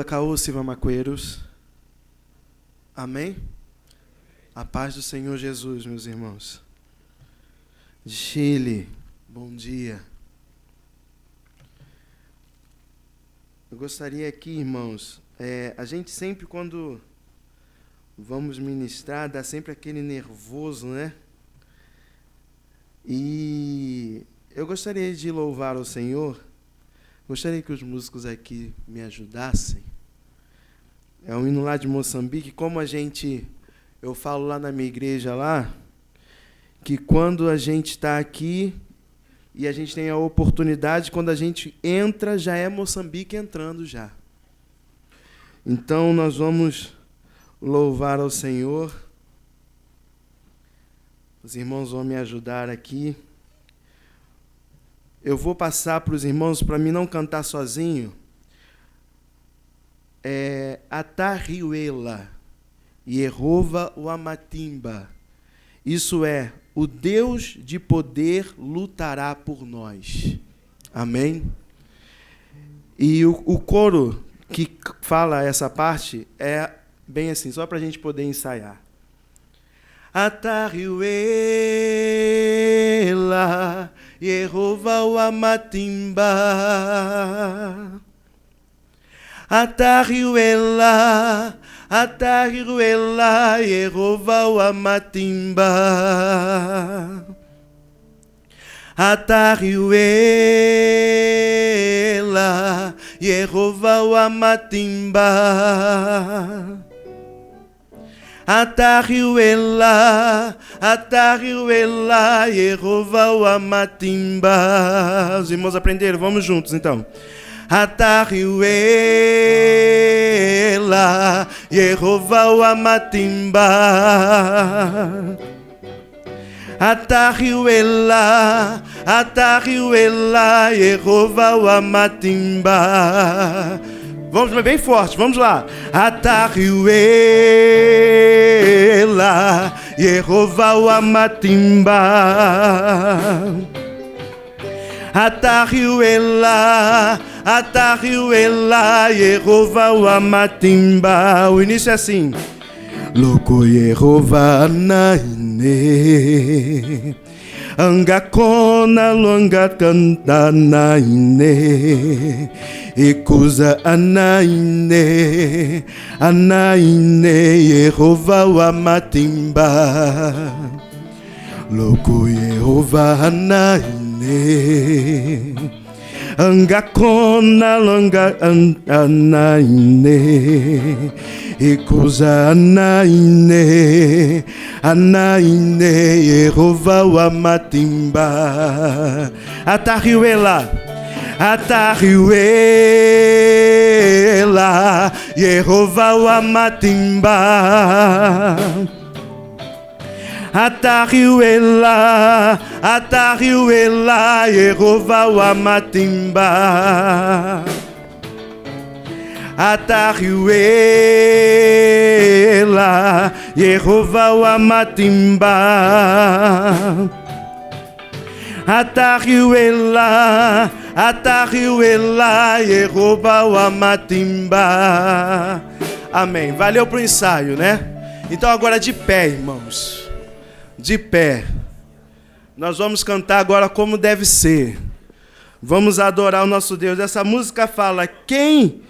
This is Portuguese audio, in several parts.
Lula Caô Silva Macoeiros. Amém? A paz do Senhor Jesus, meus irmãos. De Chile, bom dia. Eu gostaria aqui, irmãos, a gente sempre quando vamos ministrar, dá sempre aquele nervoso, né? E eu gostaria de louvar ao Senhor, gostaria que os músicos aqui me ajudassem. É um hino lá de Moçambique, como eu falo lá na minha igreja lá, que quando a gente está aqui e a gente tem a oportunidade, quando a gente entra, já é Moçambique entrando já. Então nós vamos louvar ao Senhor. Os irmãos vão me ajudar aqui. Eu vou passar para os irmãos, para mim não cantar sozinho. Atariuela, Yehova Wamatimba. Isso é, o Deus de poder lutará por nós. Amém? E o coro que fala essa parte é bem assim, só para a gente poder ensaiar. Atariuela, Yehova Wamatimba. Atariuela, Yehova Wamatimba. Atariuela, Yehova Wamatimba. Atariuela, Yehova Wamatimba. Os irmãos aprenderam? Vamos juntos, então. Atariuela, Yehova Wamatimba. Atariuela, Yehova Wamatimba. Vamos bem forte, vamos lá. Atariuela, Yehova Wamatimba. Atariuela, Yehova Wamatimba. O início é assim. Loko Yehova naine, angakona longa canta naine, ikuza anaine, Yehova Wamatimba. Loko Yehova naine, angakona longa anaine, ikuza anaine, Yehova Wamatimba. Atariuela, Yehova Wamatimba. Atariuela, Yehova Wamatimba. Atariuela, Yehova Wamatimba. Atariuela, Yehova Wamatimba. Amém. Valeu pro ensaio, né? Então agora de pé, irmãos. De pé. Nós vamos cantar agora como deve ser. Vamos adorar o nosso Deus. Essa música fala: quem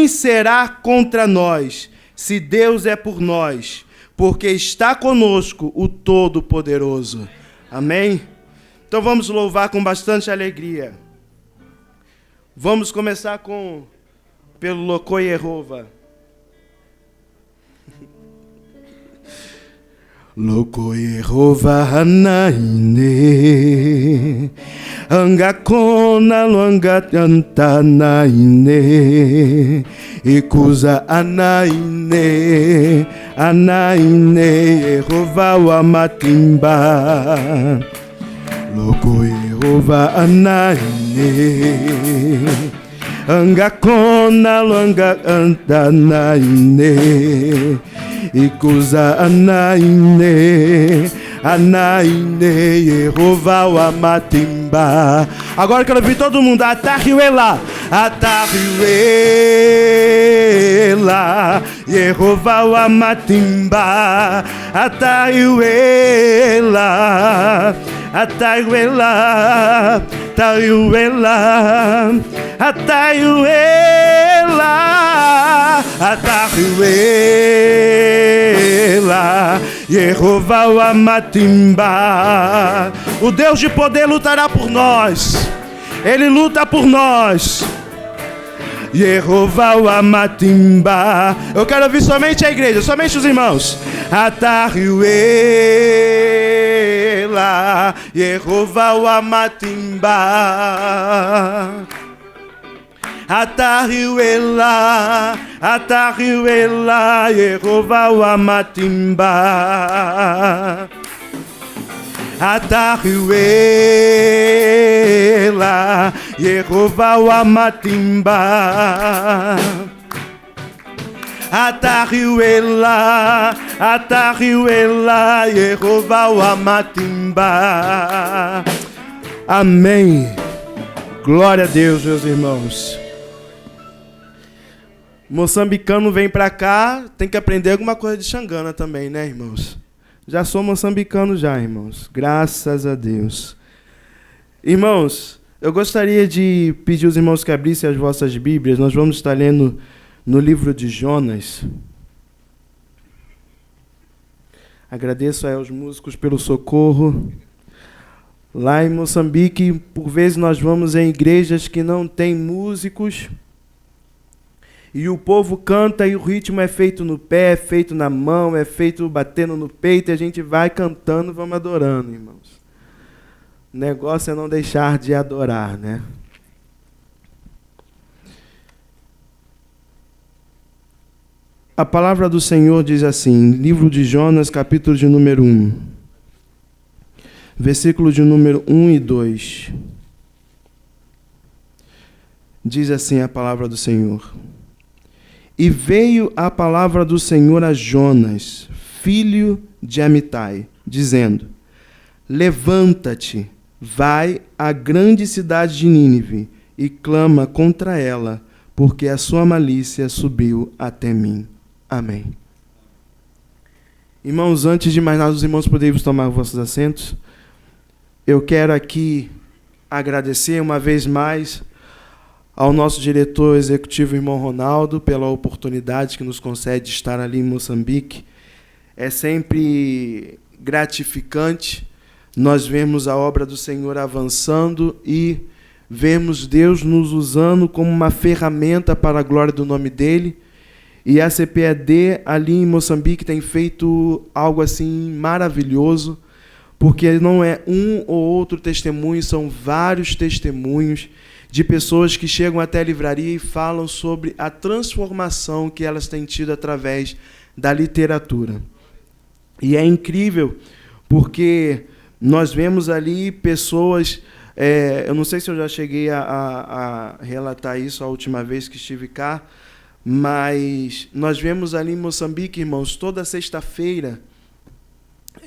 será contra nós, se Deus é por nós? Porque está conosco o Todo-Poderoso. Amém? Então vamos louvar com bastante alegria. Vamos começar pelo Loko Yehova. Loko Yehova naine, angakona longa canta naine, ikuza anaine, Yehova Wamatimba. Loko Yehova naine, angakona longa canta naine, ikuza anaine, Yehova Wamatimba. Agora eu quero ouvir todo mundo. Atariuela, Atariuela, Yehovah wa matimba. Atariuela, Atariuela, Atariuela, Atariuela, Atariuela, Yehovah wa matimba. O Deus de poder lutará por nós. Ele luta por nós. Yehovah wa matimba. Eu quero ouvir somente a igreja, somente os irmãos. Atariuela, Yehovah wa matimba. Atariuela, Atariuela, Yehovah wa matimba. Atariuela, Yehovah wa matimba. Atariuela, Atariuela, Yehovah wa matimba. Amém. Glória a Deus, meus irmãos. Moçambicano vem pra cá, tem que aprender alguma coisa de Xangana também, né, irmãos? Já sou moçambicano já, irmãos. Graças a Deus. Irmãos, eu gostaria de pedir aos irmãos que abrissem as vossas Bíblias. Nós vamos estar lendo no livro de Jonas. Agradeço aos músicos pelo socorro. Lá em Moçambique, por vezes nós vamos em igrejas que não tem músicos. E o povo canta e o ritmo é feito no pé, é feito na mão, é feito batendo no peito, e a gente vai cantando, vamos adorando, irmãos. O negócio é não deixar de adorar, né? A palavra do Senhor diz assim, livro de Jonas, capítulo de número 1, versículo de número 1 e 2. Diz assim a palavra do Senhor. E veio a palavra do Senhor a Jonas, filho de Amitai, dizendo: levanta-te, vai à grande cidade de Nínive e clama contra ela, porque a sua malícia subiu até mim. Amém. Irmãos, antes de mais nada, os irmãos poderiam tomar vossos assentos. Eu quero aqui agradecer uma vez mais ao nosso diretor executivo, irmão Ronaldo, pela oportunidade que nos concede de estar ali em Moçambique. É sempre gratificante nós vermos a obra do Senhor avançando e vermos Deus nos usando como uma ferramenta para a glória do nome dEle. E a CPAD ali em Moçambique tem feito algo assim maravilhoso, porque não é um ou outro testemunho, são vários testemunhos de pessoas que chegam até a livraria e falam sobre a transformação que elas têm tido através da literatura. E é incrível, porque nós vemos ali pessoas... eu não sei se eu já cheguei a relatar isso a última vez que estive cá, mas nós vemos ali em Moçambique, irmãos, toda sexta-feira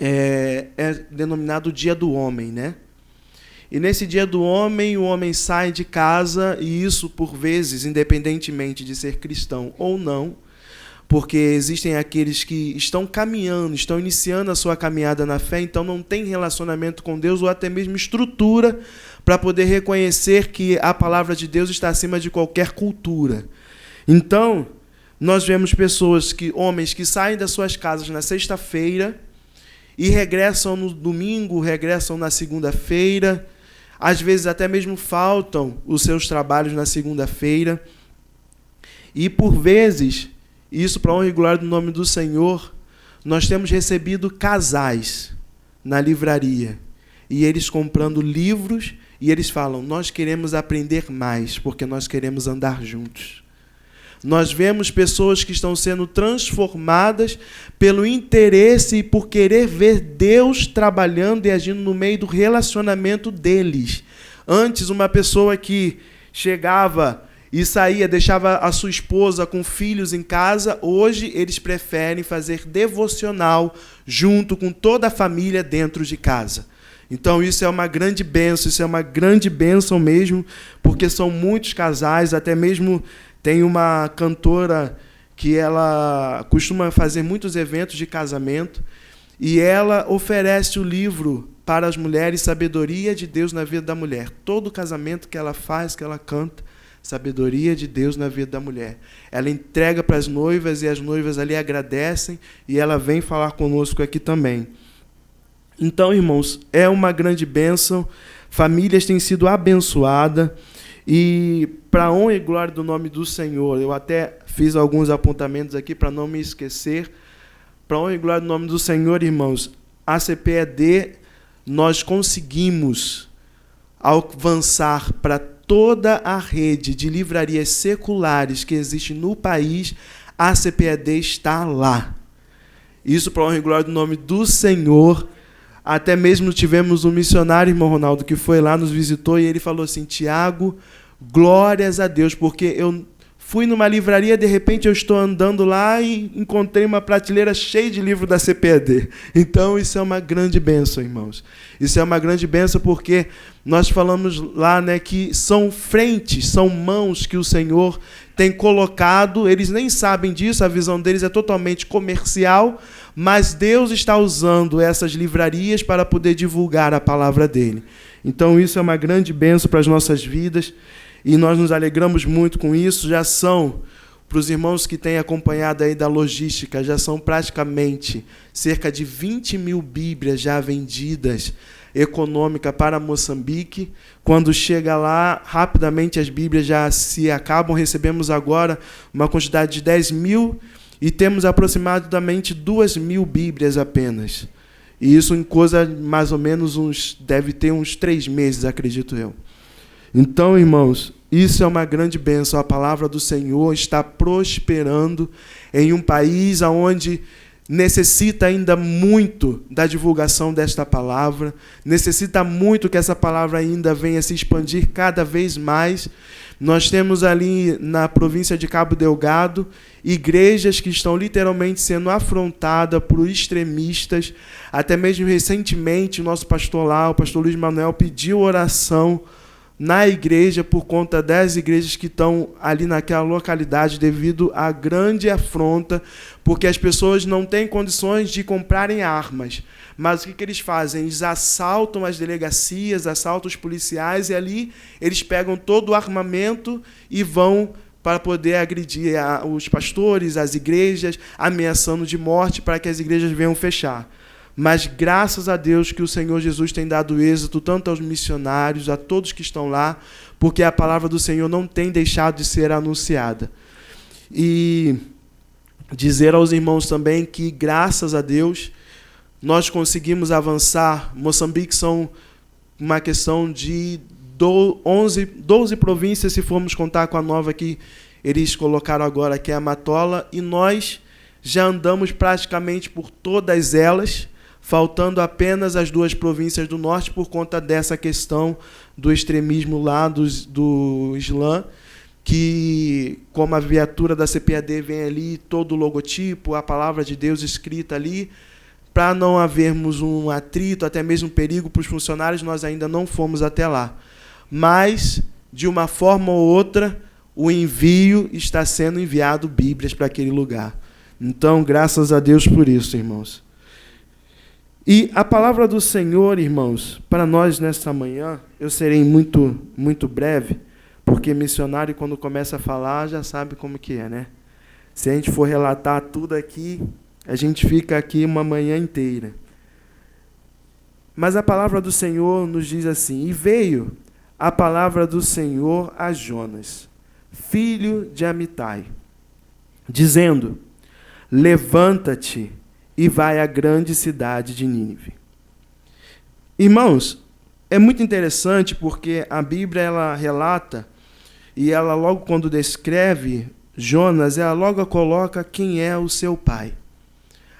é denominado Dia do Homem, né? E nesse Dia do Homem, o homem sai de casa, e isso, por vezes, independentemente de ser cristão ou não, porque existem aqueles que estão caminhando, estão iniciando a sua caminhada na fé, então não tem relacionamento com Deus ou até mesmo estrutura para poder reconhecer que a palavra de Deus está acima de qualquer cultura. Então, nós vemos homens que saem das suas casas na sexta-feira e regressam no domingo, regressam na segunda-feira, às vezes até mesmo faltam os seus trabalhos na segunda-feira. E, por vezes, isso para honra e glória do nome do Senhor, nós temos recebido casais na livraria, e eles comprando livros, e eles falam: nós queremos aprender mais, porque nós queremos andar juntos. Nós vemos pessoas que estão sendo transformadas pelo interesse e por querer ver Deus trabalhando e agindo no meio do relacionamento deles. Antes, uma pessoa que chegava e saía, deixava a sua esposa com filhos em casa, hoje eles preferem fazer devocional junto com toda a família dentro de casa. Então, isso é uma grande bênção, isso é uma grande bênção mesmo, porque são muitos casais, até mesmo tem uma cantora que ela costuma fazer muitos eventos de casamento, e ela oferece o livro para as mulheres, Sabedoria de Deus na Vida da Mulher. Todo casamento que ela faz, que ela canta, Sabedoria de Deus na Vida da Mulher. Ela entrega para as noivas, e as noivas ali agradecem, e ela vem falar conosco aqui também. Então, irmãos, é uma grande bênção, famílias têm sido abençoadas, e para a honra e glória do nome do Senhor, eu até fiz alguns apontamentos aqui para não me esquecer. Para a honra e glória do nome do Senhor, irmãos, a CPED, nós conseguimos avançar para toda a rede de livrarias seculares que existe no país, a CPED está lá. Isso para a honra e glória do nome do Senhor. Até mesmo tivemos um missionário, irmão Ronaldo, que foi lá, nos visitou, e ele falou assim: Tiago, glórias a Deus, porque eu fui numa livraria, de repente eu estou andando lá e encontrei uma prateleira cheia de livros da CPED. Então, isso é uma grande bênção, irmãos. Isso é uma grande bênção porque nós falamos lá, né, que são frentes, são mãos que o Senhor tem colocado. Eles nem sabem disso, a visão deles é totalmente comercial, mas Deus está usando essas livrarias para poder divulgar a palavra dele. Então, isso é uma grande bênção para as nossas vidas. E nós nos alegramos muito com isso. Já são, para os irmãos que têm acompanhado aí da logística, já são praticamente cerca de 20 mil Bíblias já vendidas, econômica, para Moçambique. Quando chega lá, rapidamente as Bíblias já se acabam. Recebemos agora uma quantidade de 10 mil e temos aproximadamente 2.000 Bíblias apenas. E isso em coisa mais ou menos deve ter uns 3 meses, acredito eu. Então, irmãos, isso é uma grande bênção. A palavra do Senhor está prosperando em um país onde necessita ainda muito da divulgação desta palavra, necessita muito que essa palavra ainda venha se expandir cada vez mais. Nós temos ali na província de Cabo Delgado igrejas que estão literalmente sendo afrontadas por extremistas. Até mesmo recentemente, o nosso pastor lá, o pastor Luiz Manuel, pediu oração na igreja por conta das igrejas que estão ali naquela localidade devido à grande afronta, porque as pessoas não têm condições de comprarem armas. Mas o que eles fazem? Eles assaltam as delegacias, assaltam os policiais, e ali eles pegam todo o armamento e vão para poder agredir os pastores, as igrejas, ameaçando de morte para que as igrejas venham fechar. Mas graças a Deus que o Senhor Jesus tem dado êxito tanto aos missionários, a todos que estão lá, porque a palavra do Senhor não tem deixado de ser anunciada. E dizer aos irmãos também que, graças a Deus, nós conseguimos avançar. Moçambique são uma questão de 12 províncias, se formos contar com a nova que eles colocaram agora, que é a Matola, e nós já andamos praticamente por todas elas, faltando apenas as 2 províncias do norte por conta dessa questão do extremismo lá, do Islã, que, como a viatura da CPAD vem ali, todo o logotipo, a palavra de Deus escrita ali, para não havermos um atrito, até mesmo perigo para os funcionários, nós ainda não fomos até lá. Mas, de uma forma ou outra, o envio está sendo enviado Bíblias para aquele lugar. Então, graças a Deus por isso, irmãos. E a palavra do Senhor, irmãos, para nós nesta manhã, eu serei muito breve, porque missionário, quando começa a falar, já sabe como que é, né? Se a gente for relatar tudo aqui, a gente fica aqui uma manhã inteira. Mas a palavra do Senhor nos diz assim: e veio a palavra do Senhor a Jonas, filho de Amitai, dizendo: levanta-te e vai à grande cidade de Nínive. Irmãos, é muito interessante porque a Bíblia ela relata, e ela logo quando descreve Jonas, ela logo coloca quem é o seu pai.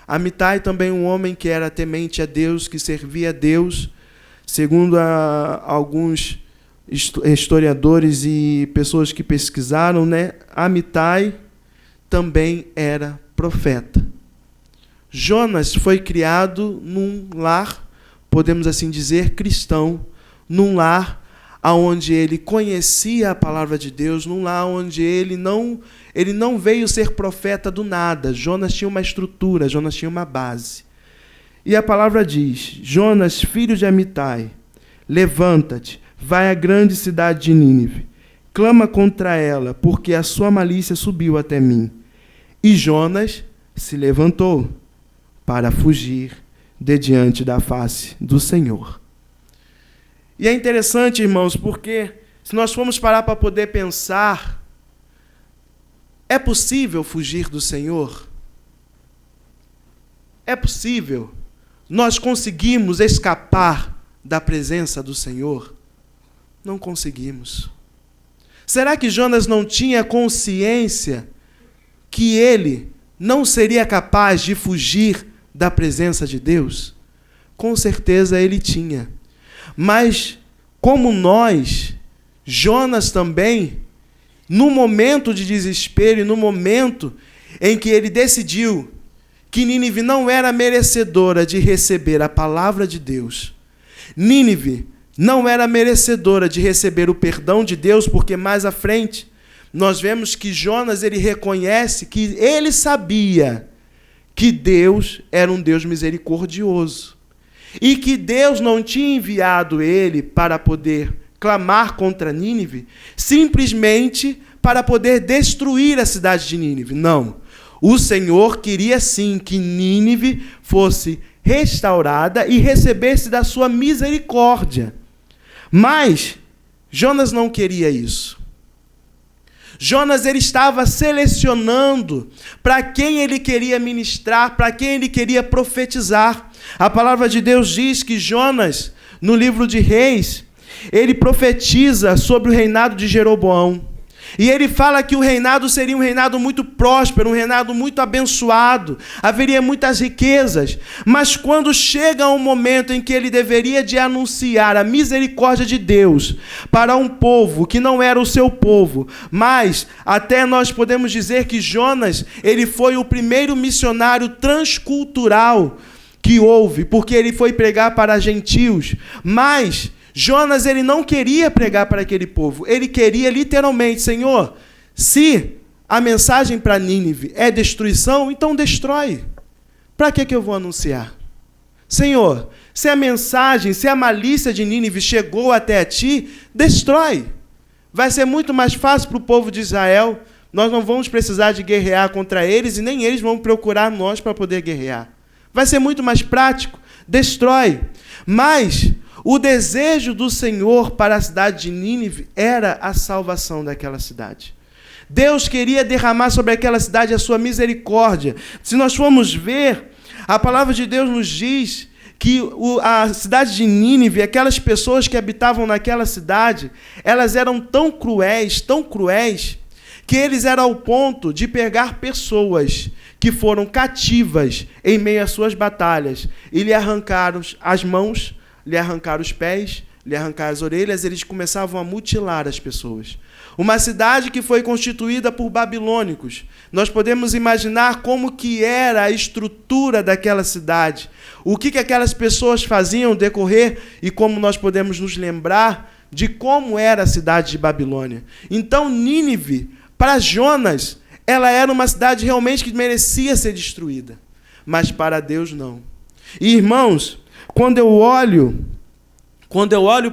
Amitai também um homem que era temente a Deus, que servia a Deus, segundo alguns historiadores e pessoas que pesquisaram, né? Amitai também era profeta. Jonas foi criado num lar podemos assim dizer, cristão, num lar onde ele conhecia a palavra de Deus, num lar onde ele não veio ser profeta do nada. Jonas tinha uma estrutura, Jonas tinha uma base. E a palavra diz: Jonas, filho de Amitai, levanta-te, vai à grande cidade de Nínive, clama contra ela, porque a sua malícia subiu até mim. E Jonas se levantou para fugir de diante da face do Senhor. E é interessante, irmãos, porque se nós formos parar para poder pensar, é possível fugir do Senhor? É possível? Nós conseguimos escapar da presença do Senhor? Não conseguimos. Será que Jonas não tinha consciência que ele não seria capaz de fugir da presença de Deus? Com certeza ele tinha. Mas, como nós, Jonas também, no momento de desespero e no momento em que ele decidiu que Nínive não era merecedora de receber a palavra de Deus, Nínive não era merecedora de receber o perdão de Deus, porque mais à frente nós vemos que Jonas ele reconhece que ele sabia que Deus era um Deus misericordioso e que Deus não tinha enviado ele para poder clamar contra Nínive simplesmente para poder destruir a cidade de Nínive. Não. O Senhor queria sim que Nínive fosse restaurada e recebesse da sua misericórdia. Mas Jonas não queria isso. Jonas ele estava selecionando para quem ele queria ministrar, para quem ele queria profetizar. A palavra de Deus diz que Jonas, no livro de Reis, ele profetiza sobre o reinado de Jeroboão. E ele fala que o reinado seria um reinado muito próspero, um reinado muito abençoado, haveria muitas riquezas. Mas quando chega um momento em que ele deveria de anunciar a misericórdia de Deus para um povo que não era o seu povo, mas até nós podemos dizer que Jonas, ele foi o primeiro missionário transcultural que houve, porque ele foi pregar para gentios, mas Jonas ele não queria pregar para aquele povo, ele queria literalmente, Senhor, se a mensagem para Nínive é destruição, então destrói. Para que eu vou anunciar? Senhor, se a mensagem, se a malícia de Nínive chegou até a ti, destrói. Vai ser muito mais fácil para o povo de Israel, nós não vamos precisar de guerrear contra eles e nem eles vão procurar nós para poder guerrear. Vai ser muito mais prático, destrói. Mas o desejo do Senhor para a cidade de Nínive era a salvação daquela cidade. Deus queria derramar sobre aquela cidade a sua misericórdia. Se nós formos ver, a palavra de Deus nos diz que a cidade de Nínive, aquelas pessoas que habitavam naquela cidade, elas eram tão cruéis, que eles eram ao ponto de pegar pessoas que foram cativas em meio às suas batalhas e lhe arrancaram as mãos, lhe arrancaram os pés, lhe arrancaram as orelhas, eles começavam a mutilar as pessoas. Uma cidade que foi constituída por babilônicos. Nós podemos imaginar como que era a estrutura daquela cidade, o que aquelas pessoas faziam decorrer e como nós podemos nos lembrar de como era a cidade de Babilônia. Então, Nínive, para Jonas, ela era uma cidade realmente que merecia ser destruída, mas para Deus não. E, irmãos, quando eu olho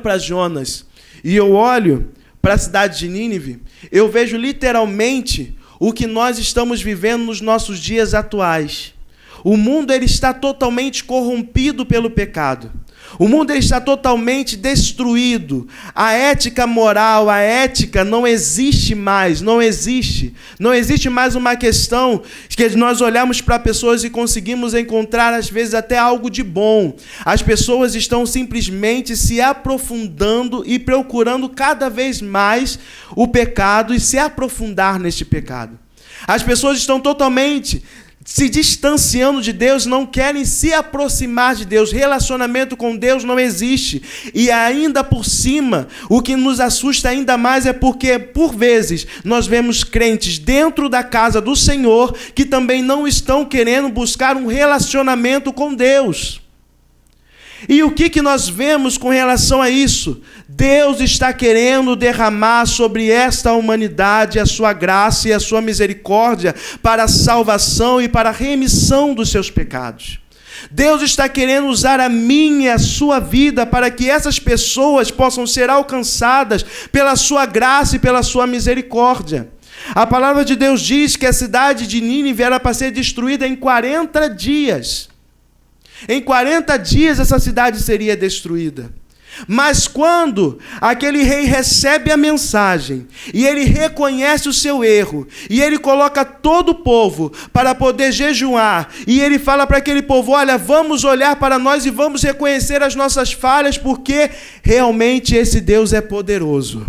para Jonas e eu olho para a cidade de Nínive, eu vejo literalmente o que nós estamos vivendo nos nossos dias atuais. O mundo ele está totalmente corrompido pelo pecado. O mundo ele está totalmente destruído. A ética moral, a ética não existe mais, não existe. Não existe mais uma questão que nós olhamos para pessoas e conseguimos encontrar, às vezes, até algo de bom. As pessoas estão simplesmente se aprofundando e procurando cada vez mais o pecado e se aprofundar neste pecado. As pessoas estão totalmente se distanciando de Deus, não querem se aproximar de Deus. Relacionamento com Deus não existe. E ainda por cima, o que nos assusta ainda mais é porque, por vezes, nós vemos crentes dentro da casa do Senhor que também não estão querendo buscar um relacionamento com Deus. E o que nós vemos com relação a isso? Deus está querendo derramar sobre esta humanidade a sua graça e a sua misericórdia para a salvação e para a remissão dos seus pecados. Deus está querendo usar a minha e a sua vida para que essas pessoas possam ser alcançadas pela sua graça e pela sua misericórdia. A palavra de Deus diz que a cidade de Nínive era para ser destruída em 40 dias. Em 40 dias essa cidade seria destruída. Mas quando aquele rei recebe a mensagem e ele reconhece o seu erro e ele coloca todo o povo para poder jejuar e ele fala para aquele povo, olha, vamos olhar para nós e vamos reconhecer as nossas falhas porque realmente esse Deus é poderoso.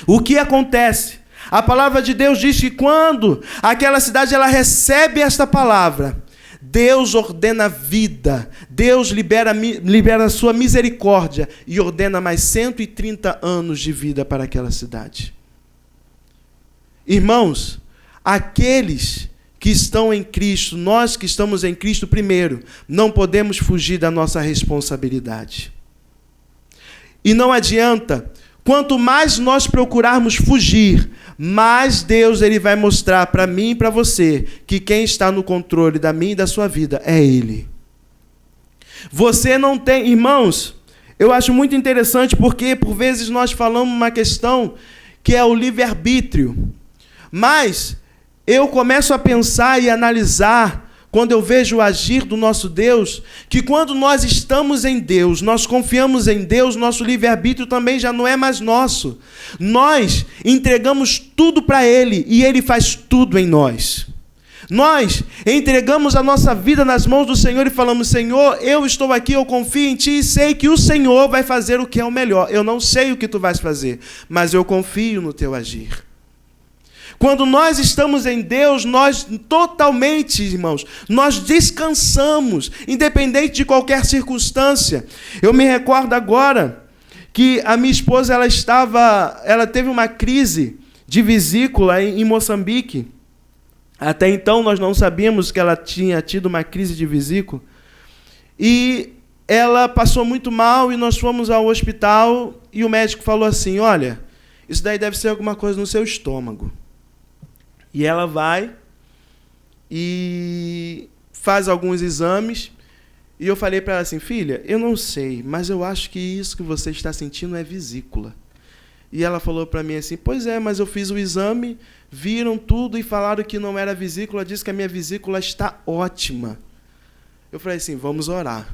O que acontece? A palavra de Deus diz que quando aquela cidade ela recebe esta palavra, Deus ordena vida, Deus libera a sua misericórdia e ordena mais 130 anos de vida para aquela cidade. Irmãos, aqueles que estão em Cristo, nós que estamos em Cristo primeiro, não podemos fugir da nossa responsabilidade. E não adianta, quanto mais nós procurarmos fugir, mais Deus ele vai mostrar para mim e para você que quem está no controle da minha e da sua vida é Ele. Você não tem... Irmãos, eu acho muito interessante porque, por vezes, nós falamos uma questão que é o livre-arbítrio. Mas eu começo a pensar e analisar, quando eu vejo o agir do nosso Deus, que quando nós estamos em Deus, nós confiamos em Deus, nosso livre-arbítrio também já não é mais nosso. Nós entregamos tudo para Ele e Ele faz tudo em nós. Nós entregamos a nossa vida nas mãos do Senhor e falamos, Senhor, eu estou aqui, eu confio em Ti e sei que o Senhor vai fazer o que é o melhor. Eu não sei o que Tu vais fazer, mas eu confio no Teu agir. Quando nós estamos em Deus, nós totalmente, irmãos, nós descansamos, independente de qualquer circunstância. Eu me recordo agora que a minha esposa, ela teve uma crise de vesícula em Moçambique. Até então nós não sabíamos que ela tinha tido uma crise de vesícula. E ela passou muito mal e nós fomos ao hospital e o médico falou assim, olha, isso daí deve ser alguma coisa no seu estômago. E ela vai e faz alguns exames. E eu falei para ela assim, filha, eu não sei, mas eu acho que isso que você está sentindo é vesícula. E ela falou para mim assim, pois é, mas eu fiz o exame, viram tudo e falaram que não era vesícula, disse que a minha vesícula está ótima. Eu falei assim, vamos orar.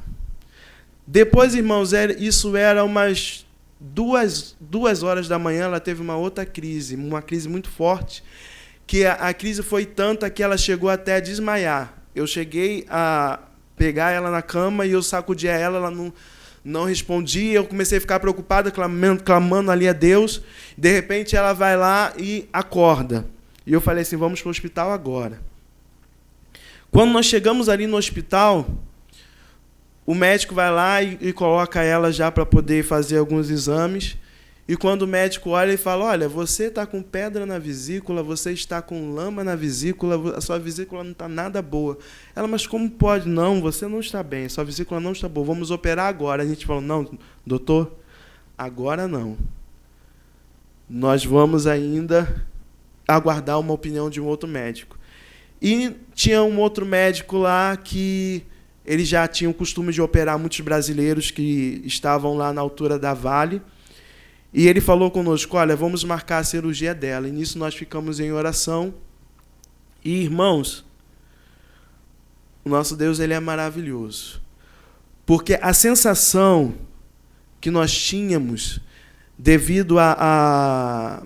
Depois, irmãos, isso era umas 2 horas da manhã, ela teve uma outra crise, uma crise muito forte, que a crise foi tanta que ela chegou até a desmaiar. Eu cheguei a pegar ela na cama e eu sacudia ela não respondia, eu comecei a ficar preocupado, clamando ali a Deus. De repente ela vai lá e acorda. E eu falei assim, vamos para o hospital agora. Quando nós chegamos ali no hospital, o médico vai lá e coloca ela já para poder fazer alguns exames. E quando o médico olha e fala, olha, você está com pedra na vesícula, você está com lama na vesícula, a sua vesícula não está nada boa. Ela, mas como pode? Não, você não está bem, a sua vesícula não está boa, vamos operar agora. A gente falou, não, doutor, agora não. Nós vamos ainda aguardar uma opinião de um outro médico. E tinha um outro médico lá que ele já tinha o costume de operar muitos brasileiros que estavam lá na altura da Vale. E ele falou conosco, olha, vamos marcar a cirurgia dela. E nisso nós ficamos em oração. E, irmãos, o nosso Deus ele é maravilhoso. Porque a sensação que nós tínhamos, devido à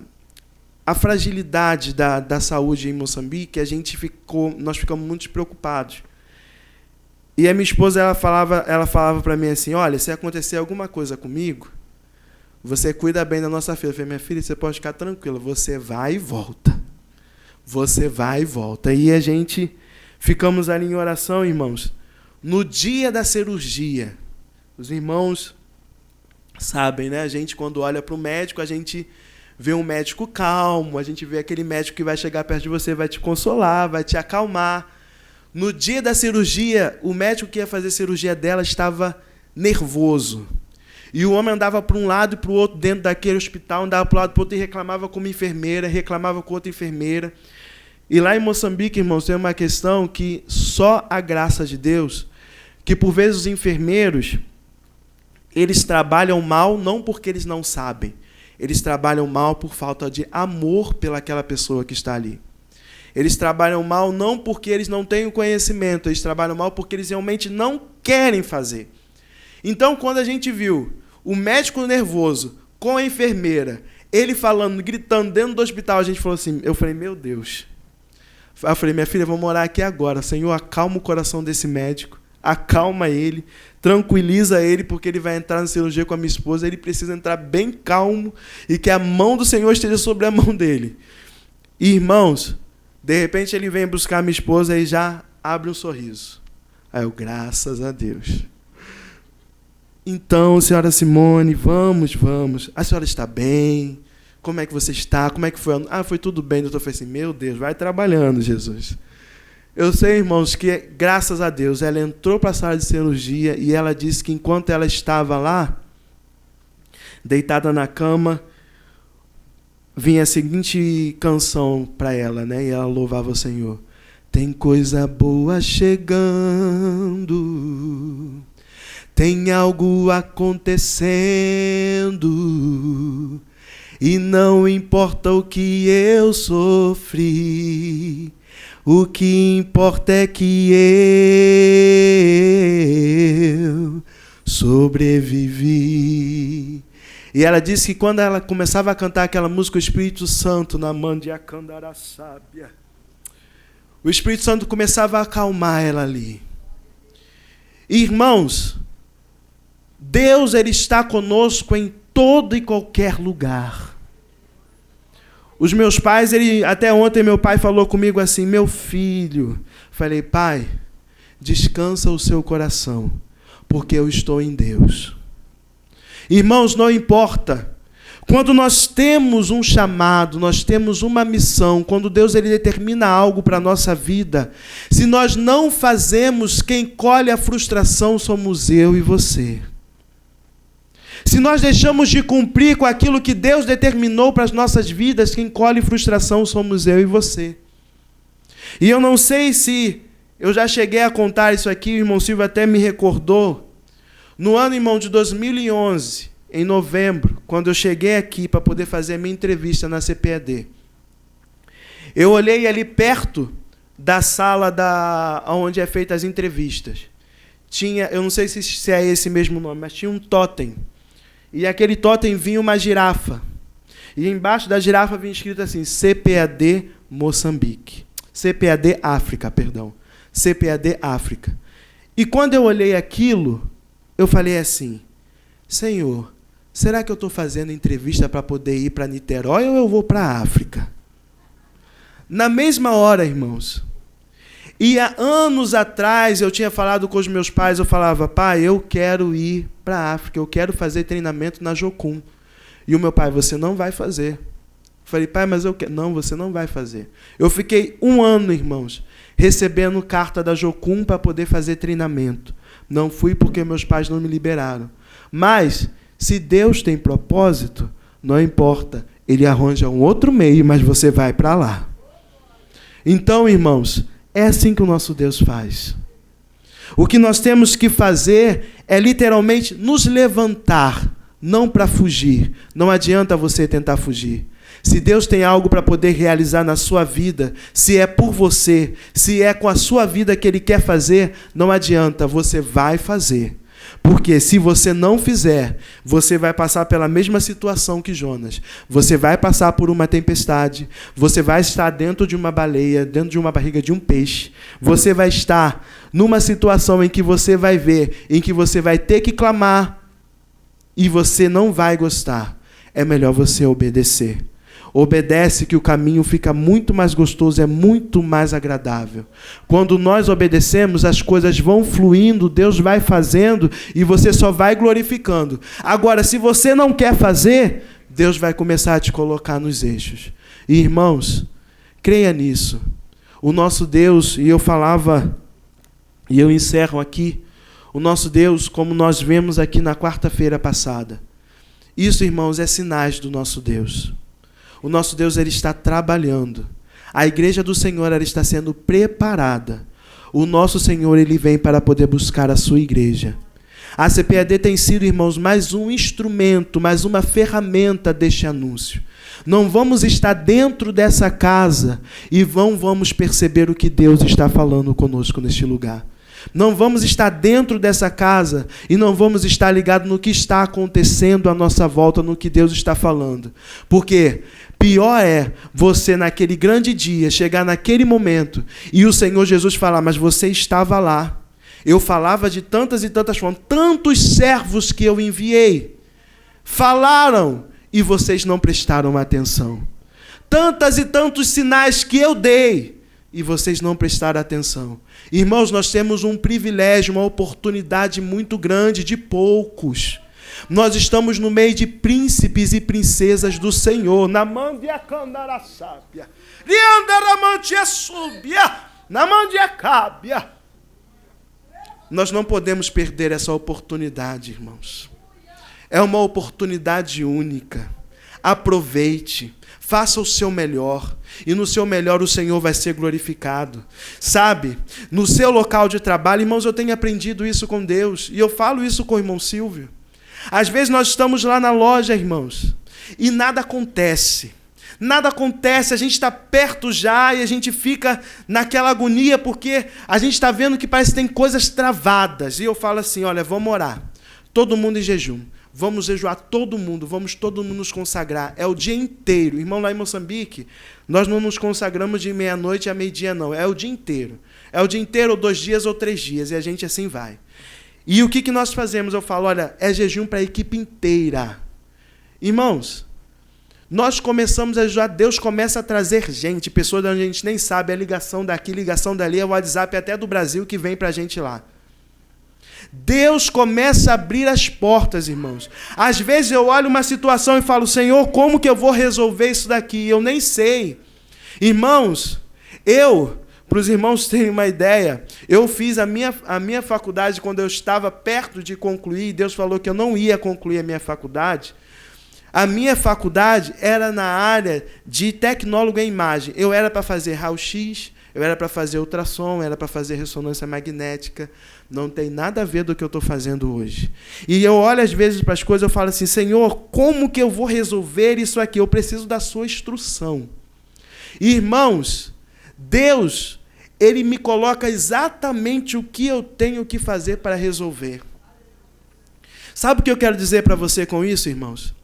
fragilidade da saúde em Moçambique, nós ficamos muito preocupados. E a minha esposa ela falava para mim assim, olha, se acontecer alguma coisa comigo, você cuida bem da nossa filha. Eu falei, minha filha, você pode ficar tranquila, você vai e volta. Você vai e volta. E a gente ficamos ali em oração, irmãos. No dia da cirurgia, os irmãos sabem, né? A gente, quando olha para o médico, a gente vê um médico calmo, a gente vê aquele médico que vai chegar perto de você, vai te consolar, vai te acalmar. No dia da cirurgia, o médico que ia fazer a cirurgia dela estava nervoso. E o homem andava para um lado e para o outro dentro daquele hospital, andava para um lado e para o outro e reclamava com uma enfermeira, reclamava com outra enfermeira. E lá em Moçambique, irmãos, tem uma questão que só a graça de Deus, que por vezes os enfermeiros, eles trabalham mal não porque eles não sabem, eles trabalham mal por falta de amor pelaquela pessoa que está ali. Eles trabalham mal não porque eles não têm o conhecimento, eles trabalham mal porque eles realmente não querem fazer. Então, quando a gente viu o médico nervoso com a enfermeira, ele falando, gritando dentro do hospital, a gente falou assim, eu falei, meu Deus. Eu falei, minha filha, vamos orar aqui agora. Senhor, acalma o coração desse médico, acalma ele, tranquiliza ele, porque ele vai entrar na cirurgia com a minha esposa, ele precisa entrar bem calmo e que a mão do Senhor esteja sobre a mão dele. E, irmãos, de repente ele vem buscar a minha esposa e já abre um sorriso. Aí eu, graças a Deus. Então, senhora Simone, vamos. A senhora está bem? Como é que você está? Como é que foi? Ah, foi tudo bem, doutor. Eu falei assim, meu Deus, vai trabalhando, Jesus. Eu sei, irmãos, que graças a Deus, ela entrou para a sala de cirurgia e ela disse que enquanto ela estava lá, deitada na cama, vinha a seguinte canção para ela, né? E ela louvava o Senhor. Tem coisa boa chegando, tem algo acontecendo, e não importa o que eu sofri, o que importa é que eu sobrevivi. E ela disse que quando ela começava a cantar aquela música, o Espírito Santo, na Mandiacandara Sábia, o Espírito Santo começava a acalmar ela ali. Irmãos, Deus, ele está conosco em todo e qualquer lugar. Os meus pais, até ontem meu pai falou comigo assim, meu filho, falei, pai, descansa o seu coração, porque eu estou em Deus. Irmãos, não importa. Quando nós temos um chamado, nós temos uma missão, quando Deus ele determina algo para a nossa vida, se nós não fazemos, quem colhe a frustração somos eu e você. Se nós deixamos de cumprir com aquilo que Deus determinou para as nossas vidas, quem colhe frustração somos eu e você. E eu não sei se eu já cheguei a contar isso aqui, o irmão Silvio até me recordou. No ano, irmão, de 2011, em novembro, quando eu cheguei aqui para poder fazer a minha entrevista na CPAD, eu olhei ali perto da sala onde é feita as entrevistas. Tinha, eu não sei se é esse mesmo nome, mas tinha um tótem. E aquele tótem vinha uma girafa. E embaixo da girafa vinha escrito assim, CPAD Moçambique. CPAD África, perdão. CPAD África. E quando eu olhei aquilo, eu falei assim, Senhor, será que eu estou fazendo entrevista para poder ir para Niterói ou eu vou para a África? Na mesma hora, irmãos. E há anos atrás eu tinha falado com os meus pais, eu falava, pai, eu quero ir para a África, eu quero fazer treinamento na Jocum. E o meu pai, você não vai fazer. Eu falei, pai, mas eu quero. Não, você não vai fazer. Eu fiquei 1 ano, irmãos, recebendo carta da Jocum para poder fazer treinamento. Não fui porque meus pais não me liberaram. Mas, se Deus tem propósito, não importa. Ele arranja um outro meio, mas você vai para lá. Então, irmãos, é assim que o nosso Deus faz. O que nós temos que fazer é literalmente nos levantar, não para fugir. Não adianta você tentar fugir. Se Deus tem algo para poder realizar na sua vida, se é por você, se é com a sua vida que Ele quer fazer, não adianta, você vai fazer. Porque se você não fizer, você vai passar pela mesma situação que Jonas. Você vai passar por uma tempestade, você vai estar dentro de uma baleia, dentro de uma barriga de um peixe. Você vai estar numa situação em que você vai ver, em que você vai ter que clamar e você não vai gostar. É melhor você obedecer. Obedece que o caminho fica muito mais gostoso, é muito mais agradável. Quando nós obedecemos, as coisas vão fluindo, Deus vai fazendo e você só vai glorificando. Agora, se você não quer fazer, Deus vai começar a te colocar nos eixos. E, irmãos, creia nisso. O nosso Deus, e eu falava, e eu encerro aqui, O nosso Deus, como nós vemos aqui na quarta-feira passada. Isso, irmãos, é sinais do nosso Deus. O nosso Deus, ele está trabalhando. A igreja do Senhor, ela está sendo preparada. O nosso Senhor, ele vem para poder buscar a sua igreja. A CPAD tem sido, irmãos, mais um instrumento, mais uma ferramenta deste anúncio. Não vamos estar dentro dessa casa e vamos perceber o que Deus está falando conosco neste lugar. Não vamos estar dentro dessa casa e não vamos estar ligados no que está acontecendo à nossa volta, no que Deus está falando. Porque pior é você, naquele grande dia, chegar naquele momento e o Senhor Jesus falar, mas você estava lá. Eu falava de tantas e tantas formas, tantos servos que eu enviei falaram e vocês não prestaram atenção. Tantas e tantos sinais que eu dei e vocês não prestaram atenção. Irmãos, nós temos um privilégio, uma oportunidade muito grande de poucos. Nós estamos no meio de príncipes e princesas do Senhor. Na mandia candarasábia, riandaramantia súbia, na mandia cábia. Nós não podemos perder essa oportunidade, irmãos. É uma oportunidade única. Aproveite, faça o seu melhor. E no seu melhor o Senhor vai ser glorificado. Sabe, no seu local de trabalho, irmãos, eu tenho aprendido isso com Deus. E eu falo isso com o irmão Silvio. Às vezes nós estamos lá na loja, irmãos, e nada acontece. Nada acontece, a gente está perto já e a gente fica naquela agonia porque a gente está vendo que parece que tem coisas travadas. E eu falo assim, olha, vamos orar. Todo mundo em jejum. Vamos jejuar todo mundo, vamos todo mundo nos consagrar. É o dia inteiro. Irmão, lá em Moçambique, nós não nos consagramos de meia-noite a meio-dia, não. É o dia inteiro. É o dia inteiro, ou 2 dias, ou 3 dias. E a gente assim vai. E o que nós fazemos? Eu falo, olha, é jejum para a equipe inteira. Irmãos, nós começamos a jejuar, Deus começa a trazer gente, pessoas onde a gente nem sabe, é ligação daqui, ligação dali, é o WhatsApp até do Brasil que vem para a gente lá. Deus começa a abrir as portas, irmãos. Às vezes eu olho uma situação e falo, Senhor, como que eu vou resolver isso daqui? Eu nem sei. Irmãos, para os irmãos terem uma ideia, eu fiz a minha faculdade quando eu estava perto de concluir, Deus falou que eu não ia concluir a minha faculdade. A minha faculdade era na área de tecnólogo em imagem. Eu era para fazer raio-x, eu era para fazer ultrassom, era para fazer ressonância magnética. Não tem nada a ver do que eu estou fazendo hoje. E eu olho às vezes para as coisas e falo assim, Senhor, como que eu vou resolver isso aqui? Eu preciso da sua instrução. Irmãos, Deus, Ele me coloca exatamente o que eu tenho que fazer para resolver. Sabe o que eu quero dizer para você com isso, irmãos?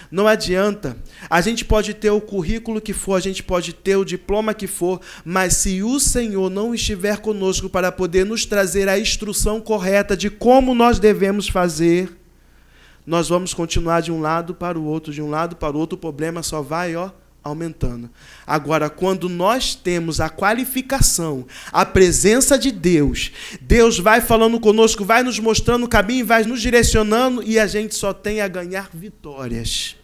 Não adianta, a gente pode ter o currículo que for, a gente pode ter o diploma que for, mas se o Senhor não estiver conosco para poder nos trazer a instrução correta de como nós devemos fazer, nós vamos continuar de um lado para o outro, o problema só vai, aumentando. Agora, quando nós temos a qualificação, a presença de Deus, Deus vai falando conosco, vai nos mostrando o caminho, vai nos direcionando e a gente só tem a ganhar vitórias.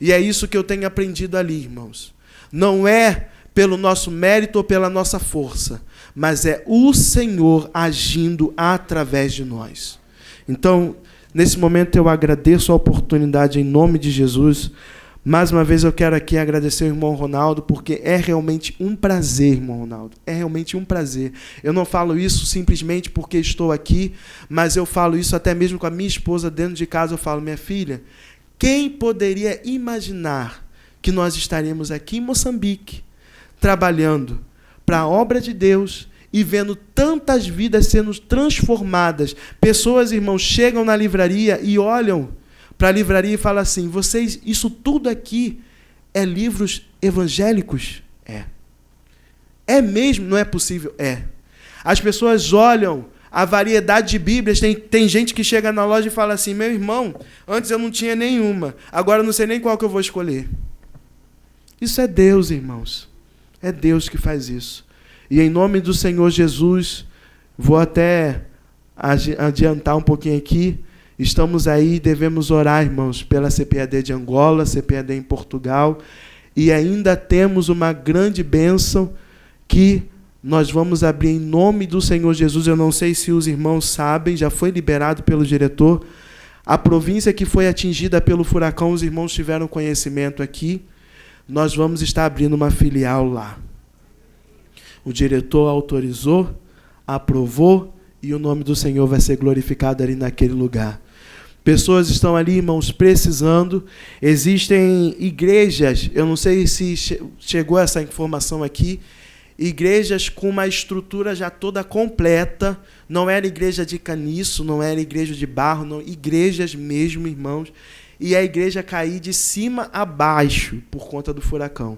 E é isso que eu tenho aprendido ali, irmãos. Não é pelo nosso mérito ou pela nossa força, mas é o Senhor agindo através de nós. Então, nesse momento eu agradeço a oportunidade em nome de Jesus. Mais uma vez eu quero aqui agradecer ao irmão Ronaldo, porque é realmente um prazer, irmão Ronaldo. É realmente um prazer. Eu não falo isso simplesmente porque estou aqui, mas eu falo isso até mesmo com a minha esposa dentro de casa. Eu falo, minha filha, quem poderia imaginar que nós estaríamos aqui em Moçambique, trabalhando para a obra de Deus e vendo tantas vidas sendo transformadas? Pessoas, irmãos, chegam na livraria e olham para a livraria e falam assim, vocês, isso tudo aqui é livros evangélicos? É. É mesmo? Não é possível? É. As pessoas olham a variedade de Bíblias, tem gente que chega na loja e fala assim, meu irmão, antes eu não tinha nenhuma, agora eu não sei nem qual que eu vou escolher. Isso é Deus, irmãos. É Deus que faz isso. E em nome do Senhor Jesus, vou até adiantar um pouquinho aqui, estamos aí, devemos orar, irmãos, pela CPAD de Angola, CPAD em Portugal, e ainda temos uma grande bênção que Nós vamos abrir em nome do Senhor Jesus. Eu não sei se os irmãos sabem, já foi liberado pelo diretor. A província que foi atingida pelo furacão, os irmãos tiveram conhecimento aqui. Nós vamos estar abrindo uma filial lá. O diretor autorizou, aprovou, e o nome do Senhor vai ser glorificado ali naquele lugar. Pessoas estão ali, irmãos, precisando. Existem igrejas, eu não sei se chegou essa informação aqui, igrejas com uma estrutura já toda completa. Não era igreja de caniço, não era igreja de barro, não, igrejas mesmo, irmãos. E a igreja cair de cima a baixo por conta do furacão.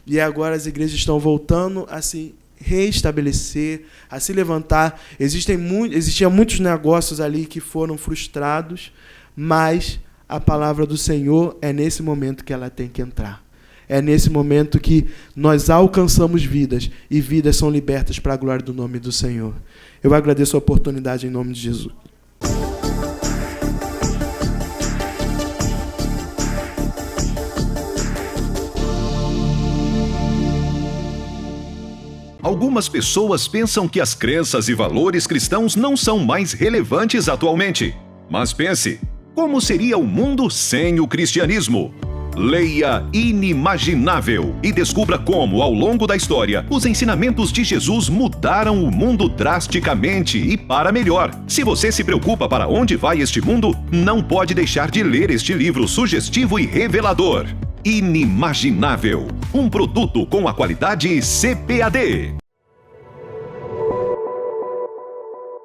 E agora as igrejas estão voltando a se reestabelecer, a se levantar. Existiam muitos negócios ali que foram frustrados, mas a palavra do Senhor é nesse momento que ela tem que entrar. É nesse momento que nós alcançamos vidas, e vidas são libertas para a glória do nome do Senhor. Eu agradeço a oportunidade em nome de Jesus. Algumas pessoas pensam que as crenças e valores cristãos não são mais relevantes atualmente. Mas pense, como seria o mundo sem o cristianismo? Leia Inimaginável e descubra como, ao longo da história, os ensinamentos de Jesus mudaram o mundo drasticamente e para melhor. Se você se preocupa para onde vai este mundo, não pode deixar de ler este livro sugestivo e revelador. Inimaginável, um produto com a qualidade CPAD.